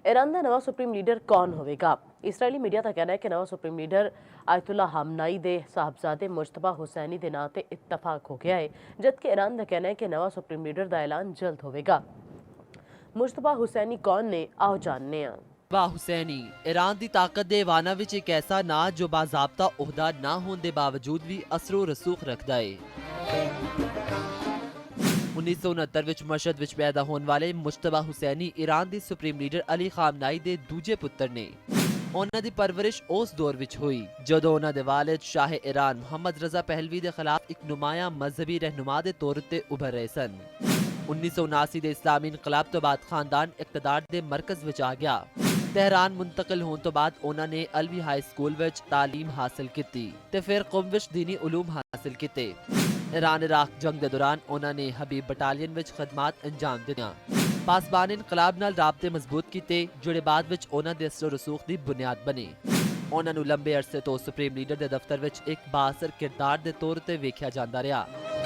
Iran का नवा supreme leader कौन होगा? इसराइली मीडिया का कहना है कि नवा सुप्रीम लीडर आयतुल्ला हमनाई दे साहबजादे मुश्तबा हुसैनी दे नां ते इत्तफाक हो गया है, जबकि ईरान का कहना है कि नवा सुप्रीम लीडर का ऐलान जल्द होगा। मुश्तबा हुसैनी कौन ने, आओ जानने हैं। मुश्तबा हुसैनी ईरान की ताकत के वाना विच एक ऐसा ना जो बाजाबता ओहदा ना होने के बावजूद भी असरो रसूख रखता है। 1969 विच मशहद विच पैदा होने वाले मुश्तबा हुसैनी ईरान के सुप्रीम लीडर अली खामनाई के दूजे पुत्र ने। उन्हां दी परवरिश उस दौर विच हुई जदों उन्हां दे वालिद Shah Iran Mohammad Reza Pahlavi के खिलाफ एक नुमाया मजहबी रहनुमा के तौर पर उभर रहे सन। 1979 के इस्लामी इनकलाब तो बाद खानदान इकतदार के मरकज विच आ गया। तेहरान मुंतकिल होने तो बाद उन्होंने अलवी हाई स्कूल विच तालीम हासिल की ते फिर कुम विच दीनी उलूम हासिल किते। ईरान इराक जंग के दौरान उन्होंने हबीब बटालियन विच खदमात अंजाम दित्तियां। पासबान इनकलाब नाल राबते मजबूत किते जोड़े बाद विच उन्हां दे असर रसूख दी बुनियाद बने। उन्हां नूं लंबे अरसे तो सुप्रीम लीडर के दफ्तर विच एक बाअसर किरदार के तौर पर वेख्या जांदा रहा।